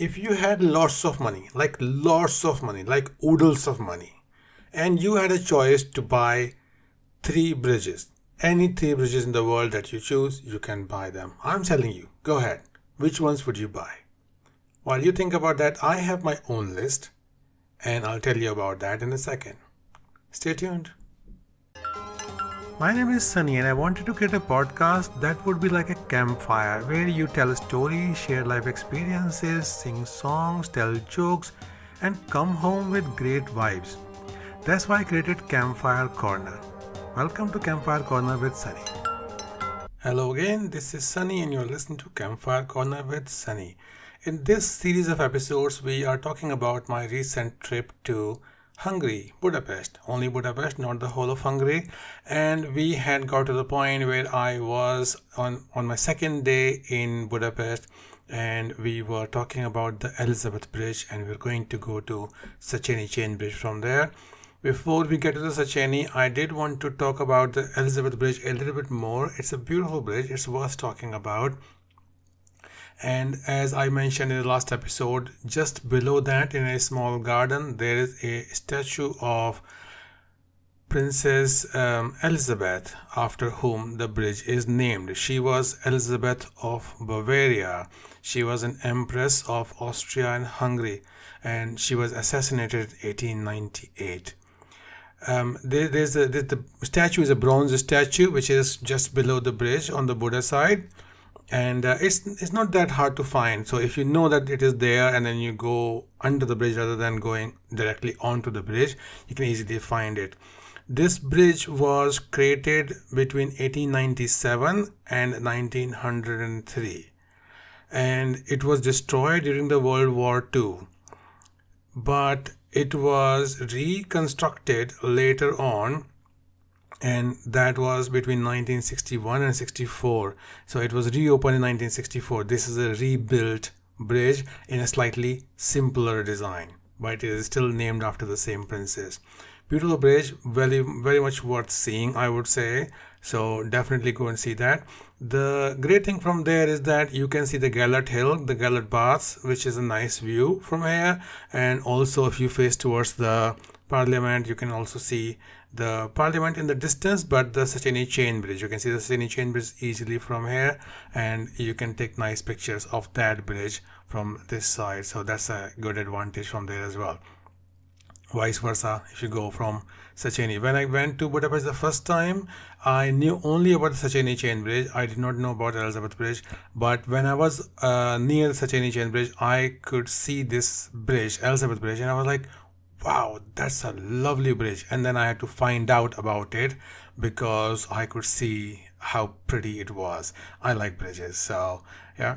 If you had lots of money, like oodles of money, and you had a choice to buy three bridges, any three bridges in the world that you choose, you can buy them. I'm telling you, go ahead. Which ones would you buy? While you think about that, I have my own list, and I'll tell you about that in a second. Stay tuned. My name is Sunny, and I wanted to create a podcast that would be like a campfire where you tell stories, share life experiences, sing songs, tell jokes, and come home with great vibes. That's why I created Campfire Corner. Welcome to Campfire Corner with Sunny. Hello again, this is Sunny, and you're listening to Campfire Corner with Sunny. In this series of episodes, we are talking about my recent trip to Hungary, Budapest, only Budapest, not the whole of Hungary. And we had got to the point where I was on my second day in Budapest, and we were talking about the Elizabeth Bridge, and we're going to go to Széchenyi Chain Bridge from there. Before we get to the Széchenyi, I did want to talk about the Elizabeth Bridge a little bit more. It's a beautiful bridge, it's worth talking about. And as I mentioned in the last episode, just below that in a small garden, there is a statue of Princess Elizabeth, after whom the bridge is named. She was Elizabeth of Bavaria. She was an empress of Austria and Hungary, and she was assassinated in 1898. The statue is a bronze statue which is just below the bridge on the Buddha side. And it's not that hard to find. So if you know that it is there and then you go under the bridge rather than going directly onto the bridge, you can easily find it. This bridge was created between 1897 and 1903, and it was destroyed during the World War II. But it was reconstructed later on, and that was between 1961 and 64. So it was reopened in 1964. This is a rebuilt bridge in a slightly simpler design, but it is still named after the same princess. Beautiful bridge, very, very much worth seeing, I would say. So definitely go and see that. The great thing from there is that you can see the Gellert Hill, the Gellert Baths, which is a nice view from here. And also if you face towards the Parliament, you can also see the Parliament in the distance, but the Széchenyi Chain Bridge. You can see the Széchenyi Chain Bridge easily from here, and you can take nice pictures of that bridge from this side. So that's a good advantage from there as well. Vice versa, if you go from Széchenyi. When I went to Budapest the first time, I knew only about the Széchenyi Chain Bridge. I did not know about Elizabeth Bridge. But when I was near the Széchenyi Chain Bridge, I could see this bridge, Elizabeth Bridge, and I was like, wow, that's a lovely bridge. And then I had to find out about it because I could see how pretty it was. I like bridges, so yeah.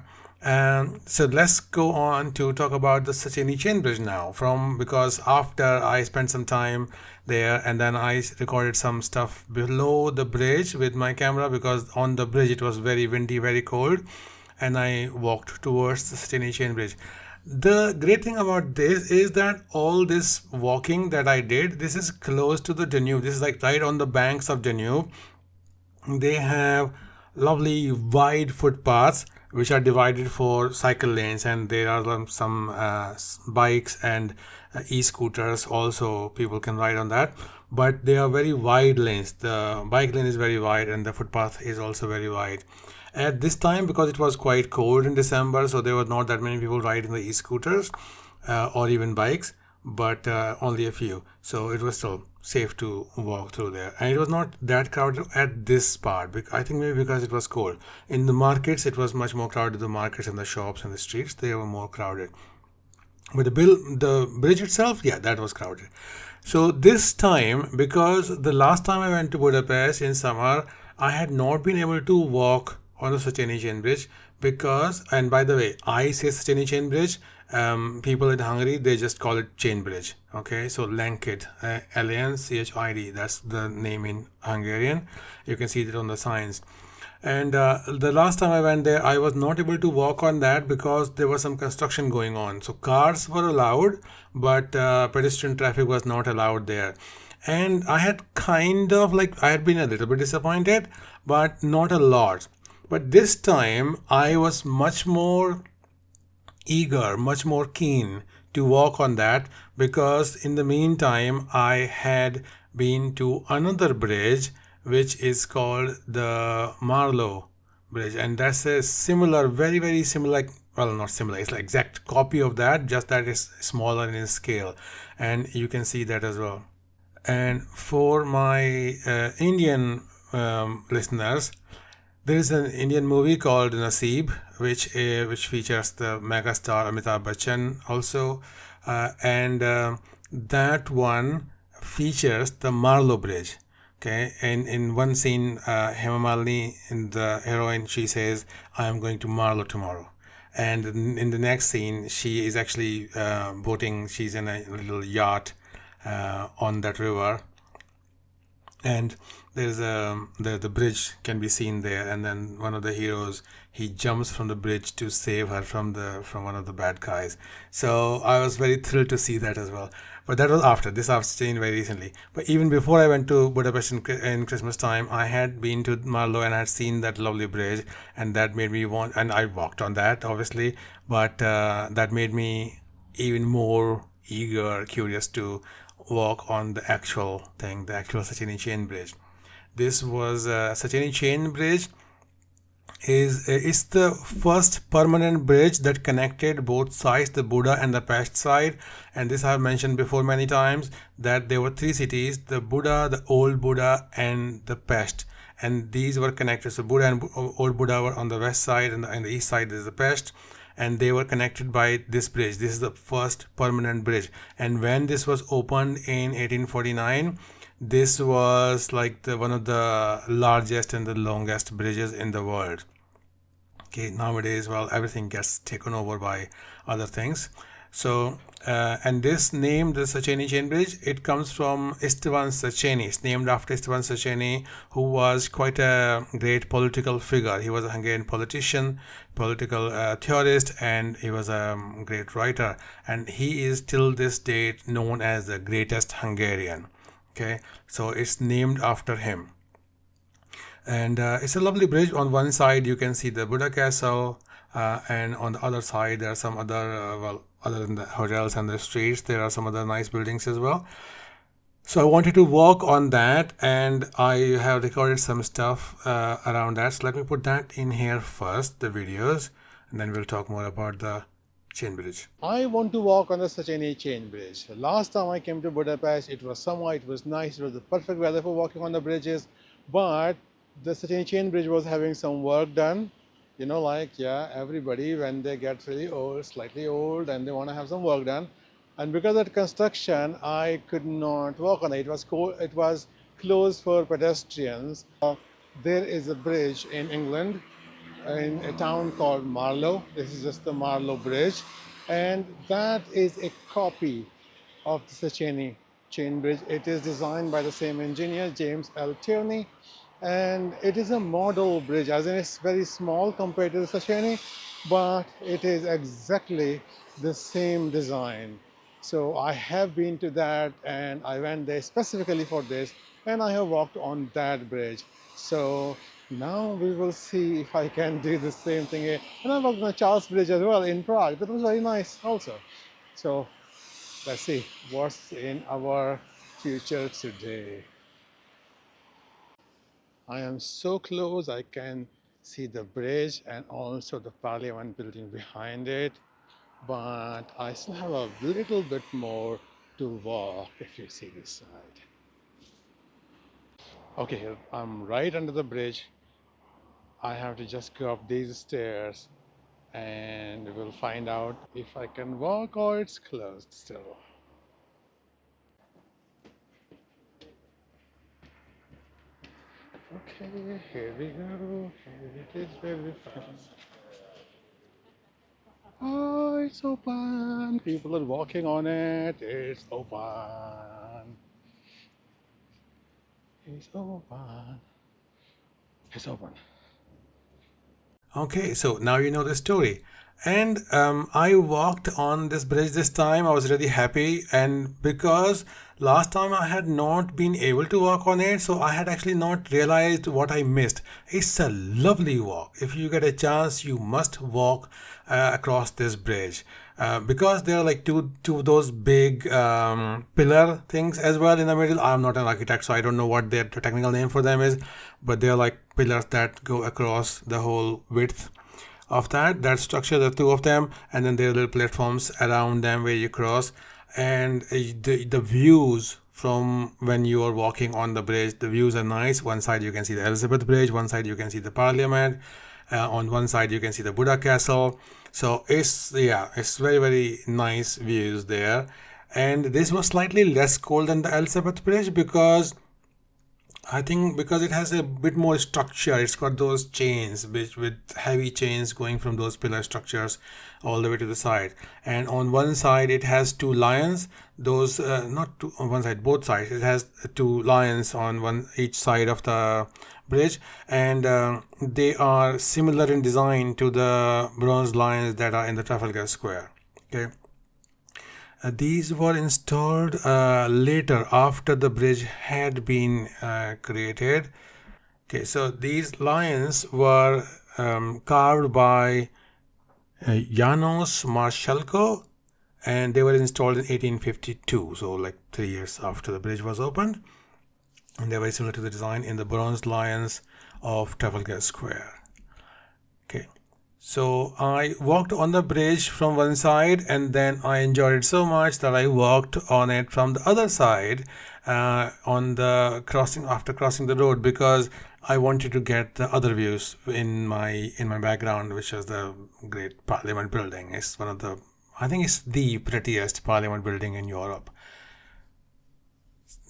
So let's go on to talk about the Széchenyi Chain Bridge now, because after I spent some time there, and then I recorded some stuff below the bridge with my camera, because on the bridge it was very windy, very cold, and I walked towards the Széchenyi Chain Bridge. The great thing about this is that all this walking that I did, this is close to the Danube. This is like right on the banks of Danube. They have lovely wide footpaths which are divided for cycle lanes, and there are some bikes and e-scooters also. People can ride on that, but they are very wide lanes. The bike lane is very wide and the footpath is also very wide. At this time, because it was quite cold in December, so there were not that many people riding the e-scooters or even bikes, but only a few. So it was still safe to walk through there. And it was not that crowded at this part. I think maybe because it was cold. In the markets, it was much more crowded. The markets and the shops and the streets, they were more crowded. But the bridge itself, yeah, that was crowded. So this time, because the last time I went to Budapest in summer, I had not been able to walk on the Széchenyi Chain Bridge because, and by the way, I say Széchenyi Chain Bridge, people in Hungary, they just call it Chain Bridge. Okay, so Lanchid, Lanchid, that's the name in Hungarian. You can see it on the signs. And the last time I went there, I was not able to walk on that because there was some construction going on. So cars were allowed, but pedestrian traffic was not allowed there. And I had I had been a little bit disappointed, but not a lot. But this time I was much more eager, much more keen to walk on that, because in the meantime I had been to another bridge which is called the Marlow Bridge, and that's a similar, very very similar, well, not similar, it's like exact copy of that, just that it's smaller in scale, and you can see that as well. And for my Indian listeners, there is an Indian movie called Naseeb, which features the megastar Amitabh Bachchan also, and that one features the Marlow Bridge. Okay, and in one scene, Hema Malini, in the heroine, she says, "I am going to Marlow tomorrow." And in the next scene, she is actually boating. She's in a little yacht on that river, and there's the bridge can be seen there, and then one of the heroes, he jumps from the bridge to save her from one of the bad guys. So I was very thrilled to see that as well. But that was after this. I've seen very recently. But even before I went to Budapest in Christmas time, I had been to Marlow and I had seen that lovely bridge, and that made me want. And I walked on that, obviously, but that made me even more eager, curious to walk on the actual thing, the actual Széchenyi Chain Bridge. This was Széchenyi Chain Bridge is the first permanent bridge that connected both sides, the Buda and the Pest side. And this I have mentioned before many times, that there were three cities: the Buda, the Old Buda, and the Pest. And these were connected. So Buda and Old Buda were on the west side, and the east side is the Pest, and they were connected by this bridge. This is the first permanent bridge. And when this was opened in 1849, this was like one of the largest and the longest bridges in the world. Okay, nowadays, well, everything gets taken over by other things. So, and this name, the Széchenyi Chain Bridge, it comes from Istvan Széchenyi. It's named after Istvan Széchenyi, who was quite a great political figure. He was a Hungarian politician, political theorist, and he was a great writer. And he is till this date known as the greatest Hungarian. Okay, so it's named after him. And it's a lovely bridge. On one side you can see the Buddha castle, and on the other side there are some other well, other than the hotels and the streets, there are some other nice buildings as well. So I wanted to walk on that, and I have recorded some stuff around that. So let me put that in here first, the videos, and then we'll talk more about the chain bridge. I want to walk on the Széchenyi Chain Bridge. Last time I came to Budapest, it was summer, it was nice, it was the perfect weather for walking on the bridges, but the Széchenyi Chain Bridge was having some work done. You know, like, yeah, everybody, when they get really old, slightly old, and they want to have some work done. And because of the construction, I could not walk on it. It was closed for pedestrians. There is a bridge in England, in a town called Marlow. This is just the Marlow Bridge. And that is a copy of the Széchenyi Chain Bridge. It is designed by the same engineer, James L. Tierney, and it is a model bridge, as in it's very small compared to the Széchenyi, but it is exactly the same design. So I have been to that, and I went there specifically for this, and I have walked on that bridge. So now we will see if I can do the same thing here. And I walked on the Charles Bridge as well in Prague. That was very nice also. So let's see what's in our future today. I am so close, I can see the bridge and also the Parliament building behind it, but I still have a little bit more to walk if you see this side. Okay, I'm right under the bridge. I have to just go up these stairs and we'll find out if I can walk or it's closed still. Okay, here we go. Here it is, very fast. Oh, it's open. People are walking on it. It's open. It's open. It's open. Okay, so now you know the story. And I walked on this bridge this time. I was really happy, and because last time I had not been able to walk on it, so I had actually not realized what I missed. It's a lovely walk. If you get a chance, you must walk across this bridge. Because there are like two of those big pillar things as well in the middle. I'm not an architect, so I don't know what their technical name for them is, but they're like pillars that go across the whole width of that structure, the two of them, and then there are little platforms around them where you cross. And the views from when you are walking on the bridge, the views are nice. One side you can see the Elizabeth Bridge, one side you can see the Parliament, on one side you can see the Buddha Castle. So it's very, very nice views there. And this was slightly less cold than the Elizabeth Bridge because I think because it has a bit more structure. It's got those chains with heavy chains going from those pillar structures all the way to the side. And on one side it has two lions. Those not two on one side, both sides. It has two lions on one each side of the bridge, and they are similar in design to the bronze lions that are in the Trafalgar Square. Okay. These were installed later after the bridge had been created. Okay, so these lions were carved by Janos Marshalko, and they were installed in 1852, so like 3 years after the bridge was opened. And they're very similar to the design in the bronze lions of Trafalgar Square. Okay. So I walked on the bridge from one side, and then I enjoyed it so much that I walked on it from the other side on the crossing after crossing the road, because I wanted to get the other views in my background, which is the great Parliament building. It's one of the, I think it's the prettiest Parliament building in Europe.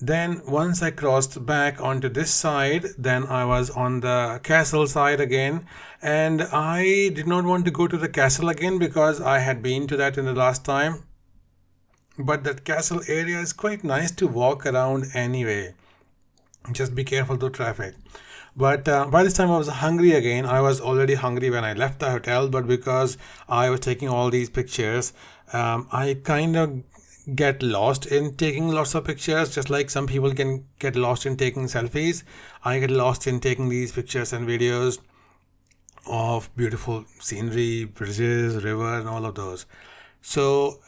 Then once I crossed back onto this side, then I was on the castle side again, and I did not want to go to the castle again because I had been to that in the last time. But that castle area is quite nice to walk around anyway. Just be careful to traffic. But by this time I was hungry again. I was already hungry when I left the hotel, but because I was taking all these pictures, I kind of get lost in taking lots of pictures, just like some people can get lost in taking selfies. I get lost in taking these pictures and videos of beautiful scenery, bridges, river, and all of those. So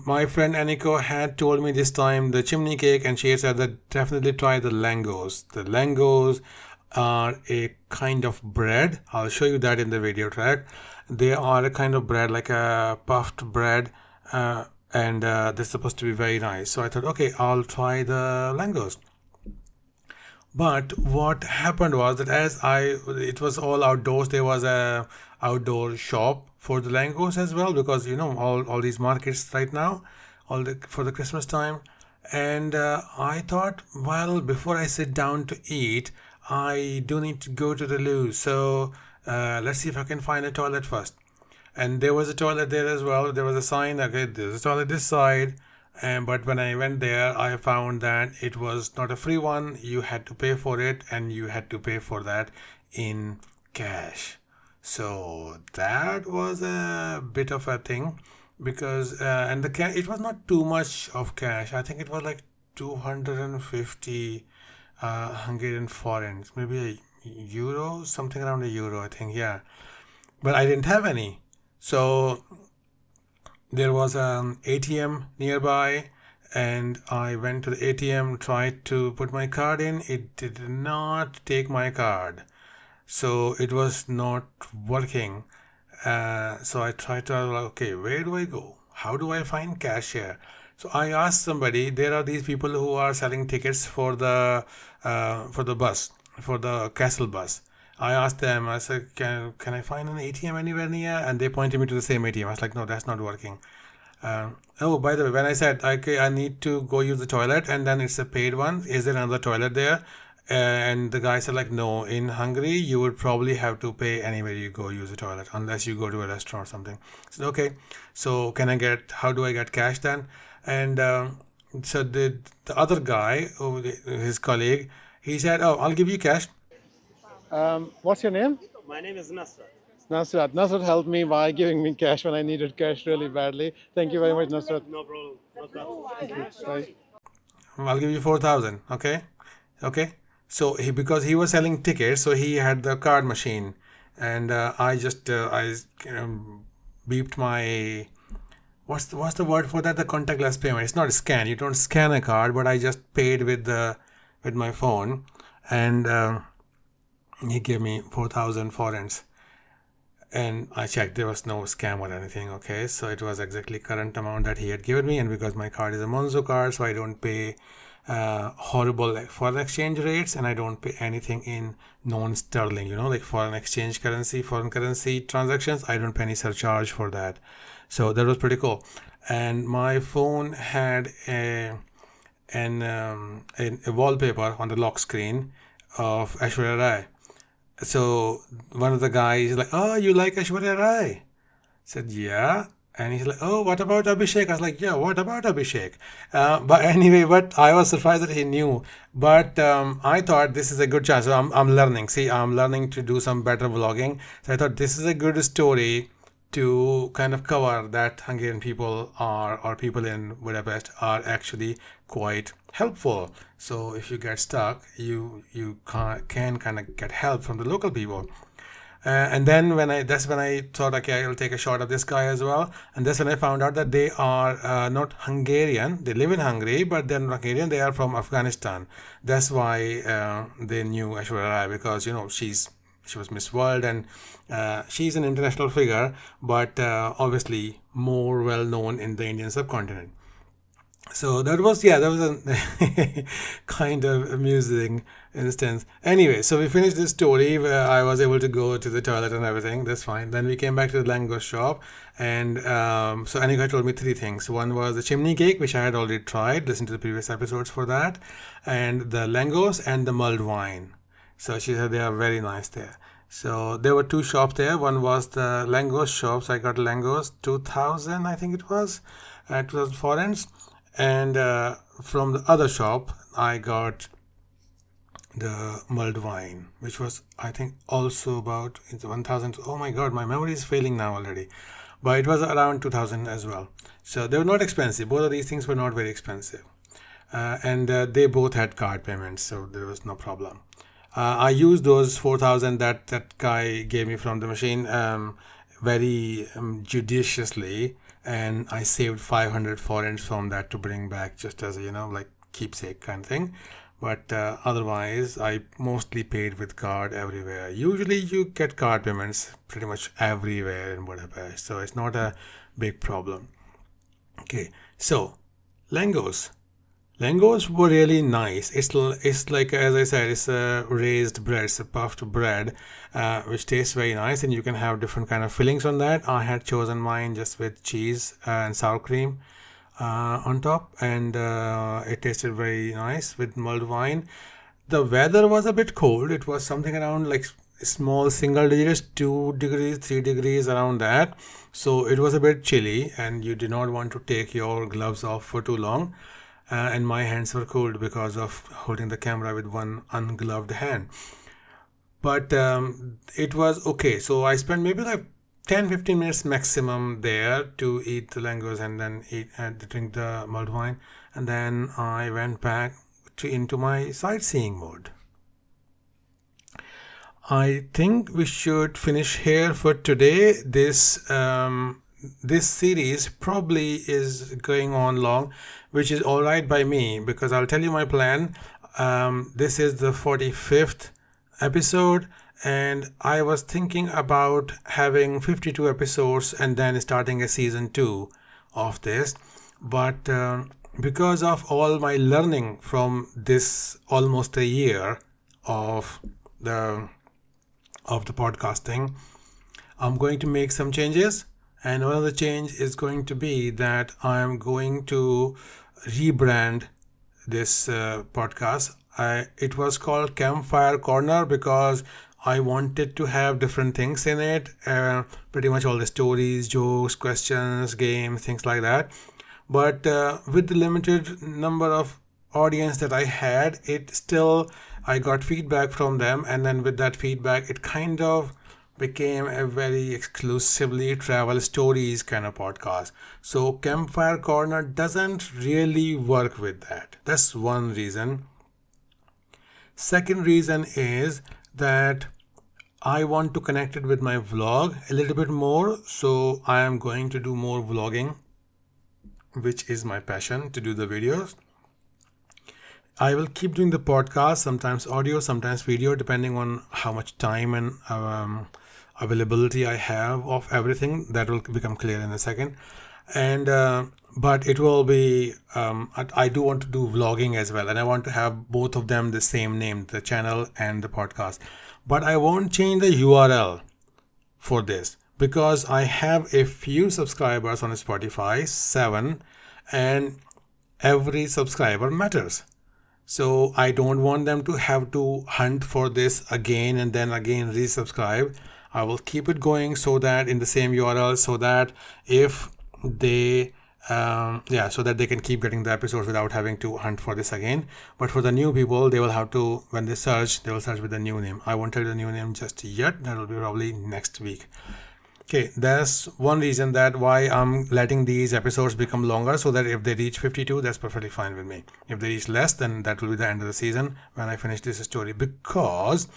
my friend Aniko had told me this time the chimney cake, and she had said that definitely try the langos. The langos are a kind of bread. I'll show you that in the video track. They are a kind of bread, like a puffed bread, and they're supposed to be very nice. So I thought, okay, I'll try the langos. But what happened was that it was all outdoors. There was a outdoor shop for the langos as well, because all these markets right now, for the Christmas time. And I thought, well, before I sit down to eat, I do need to go to the loo. So let's see if I can find a toilet first. And there was a toilet there as well. There was a sign, okay, there's a toilet this side. But when I went there, I found that it was not a free one. You had to pay for it, and you had to pay for that in cash. So that was a bit of a thing, because and the cash, it was not too much of cash. I think it was like 250 Hungarian forints, maybe a euro, something around a euro, I think, yeah. But I didn't have any. So there was an ATM nearby, and I went to the ATM, tried to put my card in. It did not take my card. So it was not working. So I tried to, okay, where do I go? How do I find cash here? So I asked somebody. There are these people who are selling tickets for the bus, for the castle bus. I asked them, I said, can I find an ATM anywhere near? And they pointed me to the same ATM. I was like, no, that's not working. Oh, by the way, when I said, okay, I need to go use the toilet, and then it's a paid one, is there another toilet there? And the guy said, like, no, in Hungary, you would probably have to pay anywhere you go use the toilet, unless you go to a restaurant or something. I said, okay, so how do I get cash then? And so the other guy, his colleague, he said, oh, I'll give you cash. What's your name? My name is Nasrat. Nasrat. Nasrat helped me by giving me cash when I needed cash really badly. Thank you very much, Nasrat. No problem. No problem. Thank you. Bye. I'll give you 4,000. Okay. So because he was selling tickets, so he had the card machine, and I beeped my what's the word for that? The contactless payment. It's not a scan. You don't scan a card, but I just paid with my phone, and he gave me 4,000 forints. And I checked, there was no scam or anything. Okay, so it was exactly current amount that he had given me, and because my card is a Monzo card, so I don't pay horrible like foreign exchange rates, and I don't pay anything in non-sterling. Like foreign currency transactions. I don't pay any surcharge for that. So that was pretty cool. And my phone had a wallpaper on the lock screen of Aishwarya Rai. So one of the guys is like, "Oh, you like Aishwarya Rai?" I said, "Yeah." And he's like, "Oh, what about Abhishek?" I was like, "Yeah, what about Abhishek?" But anyway, but I was surprised that he knew. But I thought this is a good chance. So I'm learning. See, I'm learning to do some better vlogging. So I thought this is a good story to kind of cover that Hungarian people or people in Budapest are actually quite helpful. So if you get stuck, you can kind of get help from the local people. And then that's when I thought, okay, I'll take a shot of this guy as well. And that's when I found out that they are not Hungarian. They live in Hungary, but they're not Hungarian. They are from Afghanistan. That's why they knew Aishwarya Rai, because she was Miss World, and she's an international figure, but obviously more well known in the Indian subcontinent. So that was a kind of amusing instance. Anyway, so we finished this story where I was able to go to the toilet and everything. That's fine. Then we came back to the Lango shop, and so Anika told me three things. One was the chimney cake, which I had already tried. Listen to the previous episodes for that, and the langos and the mulled wine. So she said they are very nice there. So there were two shops there. One was the Langos shop. So I got Langos 2,000, I think it was, 2,000 forints. And from the other shop, I got the mulled wine, which was, I think, also about 1,000. Oh my God, my memory is failing now already. But it was around 2,000 as well. So they were not expensive. Both of these things were not very expensive. And they both had card payments, so there was no problem. I used those 4,000 that guy gave me from the machine very judiciously, and I saved 500 forints from that to bring back just as a, like keepsake kind of thing. But otherwise, I mostly paid with card everywhere. Usually, you get card payments pretty much everywhere in Budapest, so it's not a big problem. Okay, so Langos. Langos were really nice. It's like, as I said, it's a raised bread, it's a puffed bread, which tastes very nice, and you can have different kind of fillings on that. I had chosen mine just with cheese and sour cream on top, and it tasted very nice with mulled wine. The weather was a bit cold. It was something around like small single digits, 2 degrees, 3 degrees, around that. So it was a bit chilly, and you did not want to take your gloves off for too long. And my hands were cold because of holding the camera with one ungloved hand. But it was okay. So I spent maybe like 10-15 minutes maximum there to eat the langos and then eat and drink the mulled wine. And then I went back into my sightseeing mode. I think we should finish here for today. This series probably is going on long, which is all right by me, because I'll tell you my plan. This is the 45th episode, and I was thinking about having 52 episodes and then starting a season 2 of this. But because of all my learning from this almost a year of the podcasting, I'm going to make some changes. And one of the change is going to be that I am going to rebrand this podcast. It was called Campfire Corner because I wanted to have different things in it, pretty much all the stories, jokes, questions, games, things like that. But with the limited number of audience that I had, I got feedback from them, and then with that feedback, it kind of became a very exclusively travel stories kind of podcast. So Campfire Corner doesn't really work with that. That's one reason. Second reason is that I want to connect it with my vlog a little bit more. So I am going to do more vlogging, which is my passion, to do the videos. I will keep doing the podcast, sometimes audio, sometimes video, depending on how much time and availability I have of everything. That will become clear in a second. And but it will be I do want to do vlogging as well, and I want to have both of them the same name, the channel and the podcast. But I won't change the URL for this because I have a few subscribers on Spotify, 7, and every subscriber matters. So I don't want them to have to hunt for this again and then again resubscribe. I will keep it going so that in the same URL, so that if they so that they can keep getting the episodes without having to hunt for this again. But for the new people, they will have to, when they search, they will search with the new name. I won't tell you the new name just yet. That will be probably next week. Okay, that's one reason that why I'm letting these episodes become longer, so that if they reach 52, that's perfectly fine with me. If they reach less, then that will be the end of the season when I finish this story, because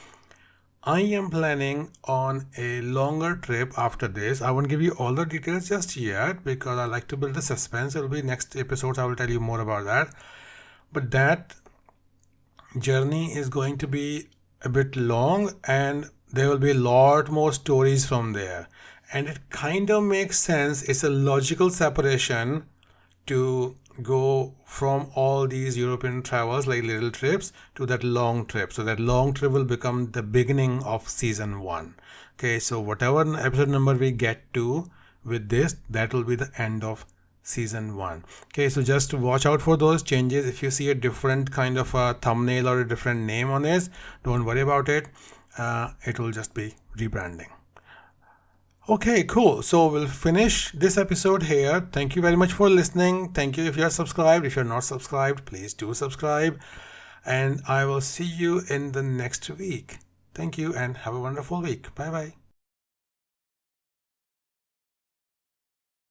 I am planning on a longer trip after this. I won't give you all the details just yet because I like to build the suspense. It will be next episodes. I will tell you more about that. But that journey is going to be a bit long, and there will be a lot more stories from there. And it kind of makes sense. It's a logical separation to go from all these European travels, like little trips, to that long trip. So that long trip will become the beginning of season 1. Okay, so whatever episode number we get to with this, that will be the end of season 1. Okay, so just watch out for those changes. If you see a different kind of a thumbnail or a different name on this, don't worry about it. It will just be rebranding. Okay, cool. So we'll finish this episode here. Thank you very much for listening. Thank you if you're subscribed. If you're not subscribed, please do subscribe. And I will see you in the next week. Thank you and have a wonderful week. Bye bye.